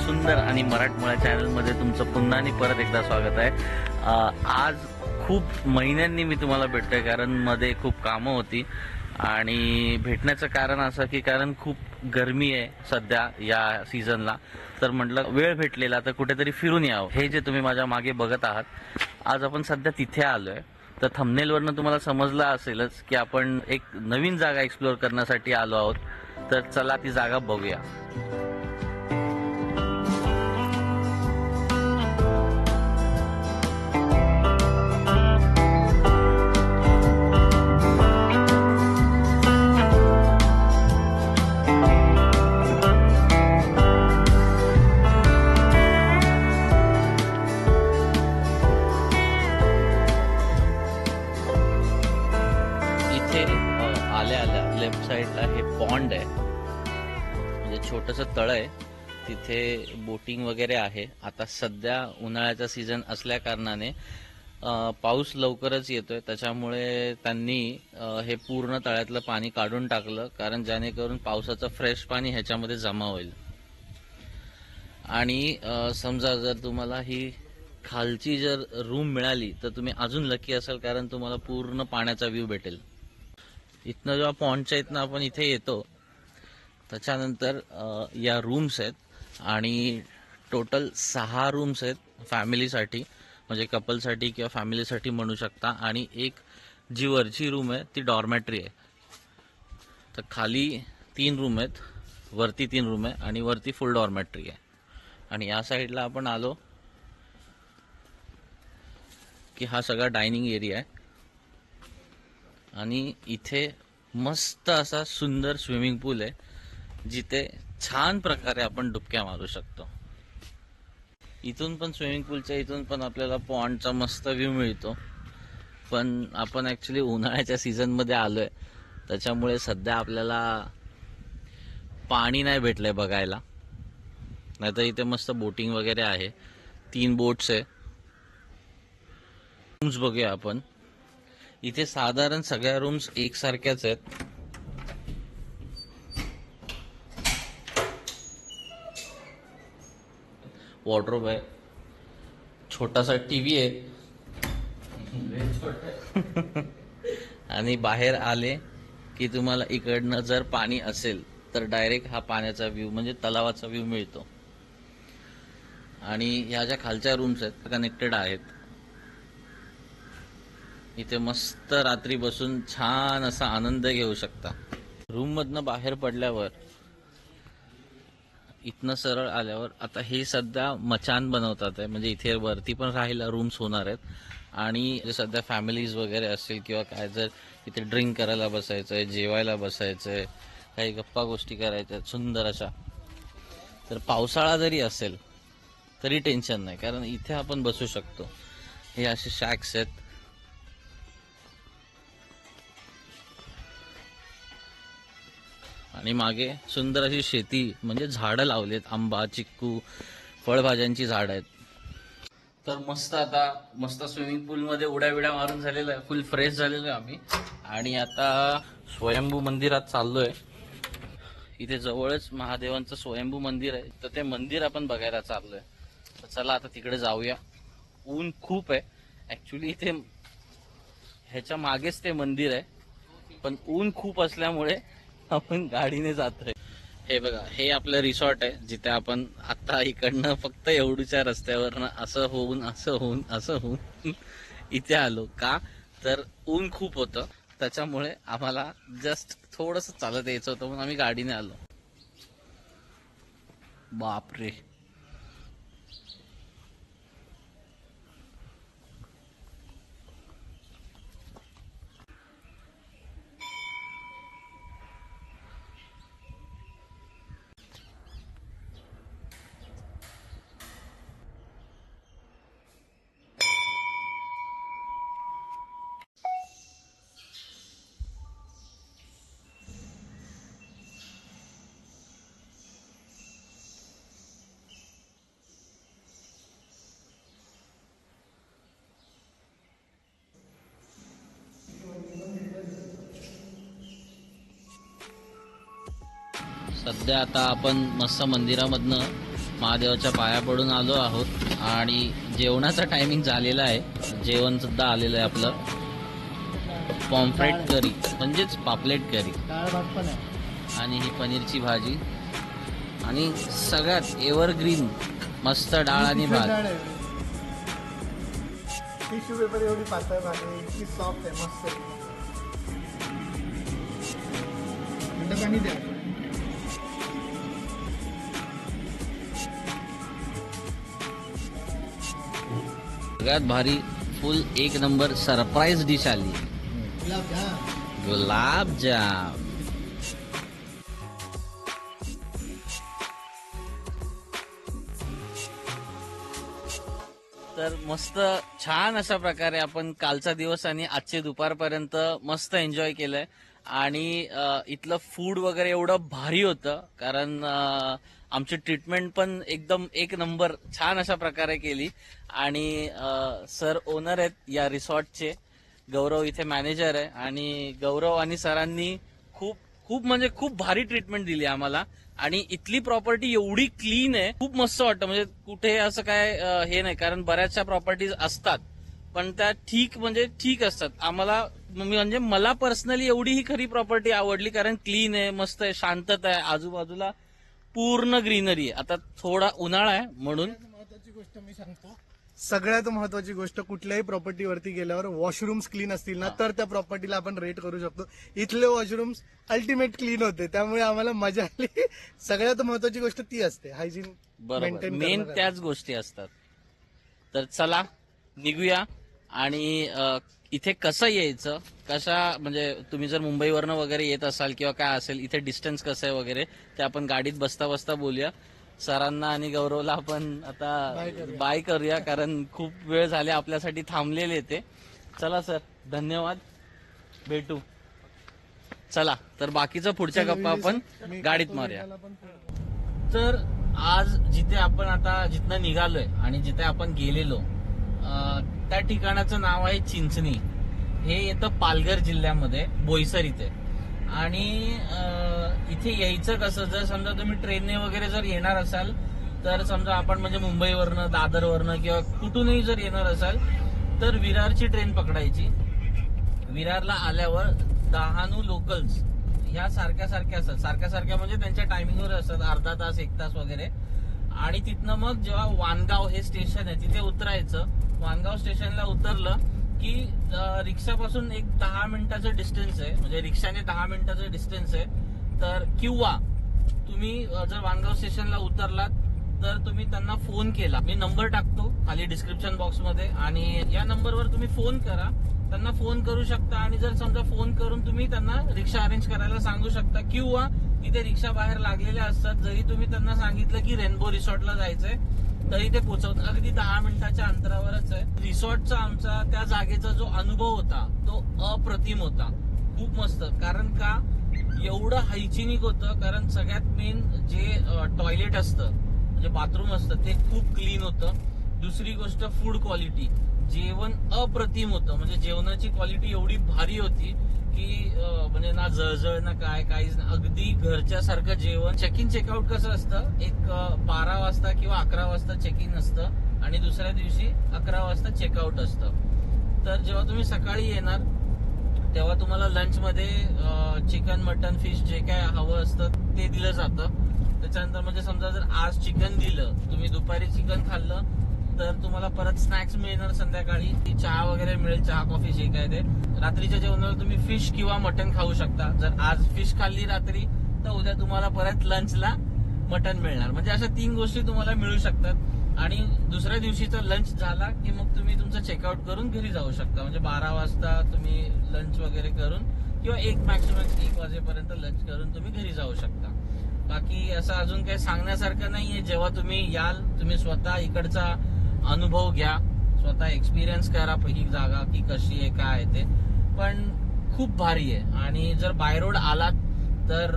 सुंदर आणि मराठमोळ्या चॅनलमध्ये तुमचं पुन्हा आणि परत एकदा स्वागत आहे। आज खूप महिन्यांनी मी तुम्हाला भेटतोय कारण मध्ये खूप कामं होती आणि भेटण्याचं कारण असं की कारण खूप गरमी आहे सध्या या सीझनला, तर म्हटलं वेळ भेटलेला तर कुठेतरी फिरून यावं। हे जे तुम्ही माझ्या मागे बघत आहात, आज आपण सध्या तिथे आलोय। तर थंबनेलवरनं तुम्हाला समजलं असेलच की आपण एक नवीन जागा एक्सप्लोअर करण्यासाठी आलो आहोत। तर चला ती जागा बघूया। आल्या आल्या लेफ्ट साइडला हे पॉन्ड आहे, म्हणजे छोटंसं तळ आहे। तिथे बोटिंग वगैरे आहे। आता सध्या उन्हाळ्याचा सीझन असल्या कारणाने पाऊस लवकरच येतोय, त्याच्यामुळे त्यांनी हे पूर्ण तळ्यातलं पाणी काढून टाकलं, कारण जेणेकरून पावसाचं फ्रेश पाणी ह्याच्यामध्ये जमा होईल। आणि समजा जर तुम्हाला ही खालची जर रूम मिळाली तर तुम्ही अजून लकी असाल, कारण तुम्हाला पूर्ण पाण्याचा व्ह्यू भेटेल। इथनं जेव्हा पॉन्डच्या इथनं आपण इथे येतो त्याच्यानंतर या रूम्स आहेत आणि टोटल 6 रूम्स आहेत फॅमिलीसाठी, म्हणजे कपलसाठी किंवा फॅमिलीसाठी म्हणू शकता। आणि एक जी वरची रूम आहे ती डॉर्मेटरी आहे। तर खाली 3 रूम आहेत, वरती 3 रूम आहे आणि वरती फुल डॉर्मेटरी आहे। आणि या साईडला आपण आलो की हा सगळा डायनिंग एरिया आहे आणि इथे मस्त असा सुंदर स्विमिंग पूल आहे, जिथे छान प्रकारे आपण डुबक्या मारू शकतो। इथून पण स्विमिंग पूलच्या इथून पण आपल्याला पॉन्डचा मस्त व्ह्यू मिळतो। पण आपण ॲक्च्युली उन्हाळ्याच्या सीझनमध्ये आलोय, त्याच्यामुळे सध्या आपल्याला पाणी नाही भेटलंय बघायला। नाहीतर इथे मस्त बोटिंग वगैरे आहे, 3 बोट्स आहे। रूम्स बघूया आपण। इथे साधारण सगळ्या रूम्स एकसारख्याच आहेत। वॉर्डरोब आहे, छोटासा टीव्ही आहे आणि बाहेर आले की तुम्हाला इकडनं जर पाणी असेल तर डायरेक्ट हा पाण्याचा व्ह्यू म्हणजे तलावाचा व्ह्यू मिळतो। आणि ह्या ज्या खालच्या रूम्स आहेत कनेक्टेड आहेत। इथे मस्त रात्री बसून छान असा आनंद घेऊ शकता। रूम मधनं बाहेर पडल्यावर इथनं सरळ आल्यावर आता हे सध्या मचान बनवतात आहे, म्हणजे इथे वरती पण राहायला रूम्स होणार आहेत। आणि सध्या फॅमिलीज वगैरे असतील किंवा काय जर इथे ड्रिंक करायला बसायचंय, जेवायला बसायचंय, काही गप्पा गोष्टी करायच्या सुंदर अशा, तर पावसाळा जरी असेल तरी टेन्शन नाही, कारण इथे आपण बसू शकतो। हे असे शॅक्स आहेत आणि मागे सुंदर अशी शेती, म्हणजे झाडं लावलीत, आंबा, चिक्कू, फळभाज्यांची झाड आहेत। तर मस्त स्विमिंग पूल मध्ये उड्या बिड्या मारून झालेलं आहे, फुल फ्रेश झालेलो आहे आम्ही। आणि आता स्वयंभू मंदिरात चाललोय। इथे जवळच महादेवांचं स्वयंभू मंदिर आहे, तर ते मंदिर आपण बघायला चाललोय। तर चला आता तिकडे जाऊया। ऊन खूप आहे ऍक्च्युली, इथे ह्याच्या मागेच ते मंदिर आहे, पण ऊन खूप असल्यामुळे आपण गाडीने जातोय। हे बघा, हे आपलं रिसॉर्ट आहे, जिथे आपण आता इकडनं फक्त एवढूच्या रस्त्यावरनं असं होऊन इथे आलो। का तर ऊन खूप होतं, त्याच्यामुळे आम्हाला जस्ट थोडस चालत यायचं होतं, म्हणून आम्ही गाडीने आलो। बापरे, सध्या आता आपण मस्त मंदिरामधनं महादेवाच्या पाया पडून आलो आहोत आणि जेवणाचा टायमिंग झालेला आहे. जेवण सुद्धा आलेलं आहे आपलं. पॉम्फ्रेट करी म्हणजेच पापलेट करी आणि ही पनीरची भाजी आणि सगळ्यात एव्हरग्रीन मस्त डाळ आणि भात. टिश्यू पेपर एवढी पातळ भाजी, इतकी सॉफ्ट आहे, मस्त आहे. पाणी द्या. सगळ्यात भारी फुल एक नंबर सरप्राईज डिश आली, गुलाबजाम. तर मस्त छान अशा प्रकारे आपण कालचा दिवस आणि आजचे दुपारपर्यंत मस्त एन्जॉय केलंय. आणि इथलं फूड वगैरे एवढं भारी होतं कारण आमची ट्रीटमेंट पण एकदम एक नंबर छान अशा प्रकारे केली. आणि सर ओनर आहेत या रिसॉर्टचे, गौरव इथे मॅनेजर आहे. आणि गौरव आणि सरांनी खूप खूप म्हणजे खूप भारी ट्रीटमेंट दिली आम्हाला. आणि इथली प्रॉपर्टी एवढी क्लीन आहे, खूप मस्त वाटतं. म्हणजे कुठे असं काय हे नाही, कारण बऱ्याचशा प्रॉपर्टीज असतात पण त्या ठीक असतात. आम्हाला म्हणजे मला पर्सनली एवढी ही खरी प्रॉपर्टी आवडली कारण क्लीन आहे, मस्त आहे, शांतता आहे, आजूबाजूला पूर्ण ग्रीनरी आहे. आता थोडा उन्हाळा आहे म्हणून महत्वाची गोष्ट मी सांगतो. सगळ्यात महत्वाची गोष्ट, कुठल्याही प्रॉपर्टीवरती गेल्यावर वॉशरूम्स क्लीन असतील ना तर त्या प्रॉपर्टीला आपण रेट करू शकतो. इथले वॉशरूम्स अल्टिमेट क्लीन होते, त्यामुळे आम्हाला मजा आली. सगळ्यात महत्वाची गोष्ट ती असते, हायजीन बरोबर, मेन त्याच गोष्टी असतात. तर चला निघूया. आणि इथे कसं यायचं, कशा म्हणजे तुम्ही जर मुंबईवरनं वगैरे येत असाल किंवा काय असेल, इथे डिस्टन्स कसं आहे वगैरे ते आपण गाडीत बसता बसता बोलूया. सरांना आणि गौरवला आपण आता बाय करूया कारण खूप वेळ झाले आपल्यासाठी थांबलेले ते. चला सर, धन्यवाद, भेटू. चला तर बाकीचा पुढच्या गप्पा आपण गाडीत मारूया. तर आज जिथे आपण आता जिथनं निघालोय आणि जिथे आपण गेलेलो त्या ठिकाणाचं नाव आहे चिंचणी. हे येतं पालघर जिल्ह्यामध्ये, बोईसर इथे. आणि इथे यायचं कसं, जर समजा तुम्ही ट्रेनने वगैरे जर येणार असाल तर समजा आपण म्हणजे मुंबईवरनं, दादरवरनं किंवा कुठूनही जर येणार असाल तर विरारची ट्रेन पकडायची. विरारला आल्यावर डहाणू लोकल्स ह्या सारख्या असतात म्हणजे त्यांच्या टायमिंगवर असतात, अर्धा तास 1 तास वगैरे. आणि तिथनं मग जेव्हा वानगाव हे स्टेशन आहे तिथे उतरायचं. वानगाव स्टेशनला उतरलं की रिक्षापासून एक 10 मिनिटाचं डिस्टन्स आहे, म्हणजे रिक्षाने 10 मिनिटाचं डिस्टन्स आहे. तर किंवा तुम्ही जर वानगाव स्टेशनला उतरलात तर तुम्ही त्यांना फोन केला, मी नंबर टाकतो खाली डिस्क्रिप्शन बॉक्समध्ये, आणि या नंबरवर तुम्ही फोन करा, त्यांना फोन करू शकता. आणि जर समजा फोन करून तुम्ही त्यांना रिक्षा अरेंज करायला सांगू शकता किंवा तिथे रिक्षा बाहेर लागलेल्या असतात, जरी तुम्ही त्यांना सांगितलं की रेनबो रिसॉर्टला जायचंय तरी ते पोहोचवतात. अगदी 10 मिनिटाच्या अंतरावरच आहे. रिसॉर्टचा आमचा त्या जागेचा जो अनुभव होता तो अप्रतिम होता, खूप मस्त. कारण का, एवढं हायजिनिक होतं. कारण सगळ्यात मेन जे टॉयलेट असतं म्हणजे बाथरूम असतं ते खूप क्लीन होतं. दुसरी गोष्ट, फूड क्वालिटी, जेवण अप्रतिम होतं. म्हणजे जेवणाची क्वालिटी एवढी भारी होती की म्हणजे ना जळजळ ना काहीच ना, अगदी घरच्या सारखं जेवण. चेक इन चेकआउट कसं असतं, एक 12 वाजता किंवा 11 वाजता चेक इन असतं आणि दुसऱ्या दिवशी 11 वाजता चेकआउट असतं. तर जेव्हा तुम्ही सकाळी येणार तेव्हा तुम्हाला लंचमध्ये चिकन, मटन, फिश जे काय हवं असतं ते दिलं जातं. त्याच्यानंतर म्हणजे समजा जर आज चिकन दिलं, तुम्ही दुपारी चिकन खाल्लं तर तुम्हाला परत स्नॅक्स मिळणार संध्याकाळी, चहा वगैरे मिळेल, चहा कॉफी जे काय ते. रात्रीच्या जेवणाला तुम्ही फिश किंवा मटन खाऊ शकता. जर आज फिश खाल्ली रात्री तर उद्या तुम्हाला परत लंचला मटन मिळणार. म्हणजे अशा 3 गोष्टी तुम्हाला मिळू शकतात. आणि दुसऱ्या दिवशीचा लंच झाला की मग तुम्ही तुमचं चेकआउट करून घरी जाऊ शकता. म्हणजे 12 वाजता तुम्ही लंच वगैरे करून किंवा मॅक्सिमम 1 वाजेपर्यंत लंच करून तुम्ही घरी जाऊ शकता. बाकी असं अजून काही सांगण्यासारखं नाहीये. जेव्हा तुम्ही याल तुम्ही स्वतः इकडचा अनुभव घ्या, स्वतः एक्सपिरियन्स करा ही जागा की कशी आहे, काय आहे ते. पण खूप भारी आहे. आणि जर बाय रोड आलात तर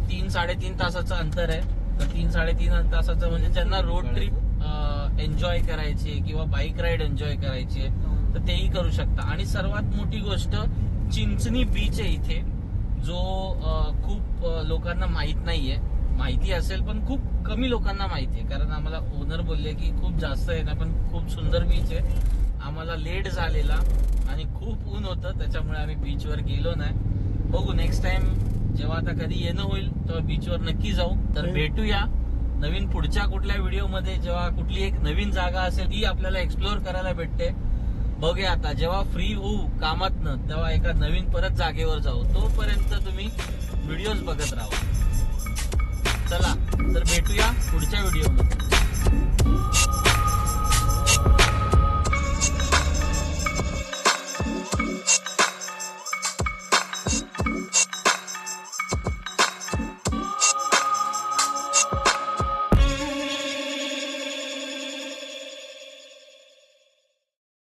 3-3.5 तासाचं अंतर आहे. तर 3-3.5 तासाचं म्हणजे ज्यांना रोड ट्रिप एन्जॉय करायची किंवा बाईक राईड एन्जॉय करायची तर तेही करू शकता. आणि सर्वात मोठी गोष्ट, चिंचणी बीच आहे इथे, जो खूप लोकांना माहित नाहीये. माहिती असेल पण खूप कमी लोकांना माहिती आहे, कारण आम्हाला ओनर बोलले की खूप जास्त आहे ना, पण खूप सुंदर बीच आहे. आम्हाला लेट झालेला आणि खूप ऊन होतं, त्याच्यामुळे आम्ही बीचवर गेलो नाही. बघू नेक्स्ट टाइम जेव्हा आता कधी येणं होईल तेव्हा बीचवर नक्की जाऊ. तर भेटूया नवीन पुढच्या कुठल्या व्हिडिओमध्ये, जेव्हा कुठली एक नवीन जागा असेल ती आपल्याला एक्सप्लोअर करायला भेटते. बघूया आता जेव्हा फ्री होऊ कामातनं तेव्हा एका नवीन परत जागेवर जाऊ. तोपर्यंत तुम्ही व्हिडिओज बघत राहा. चला तर भेटूया पुढच्या व्हिडिओमध्ये.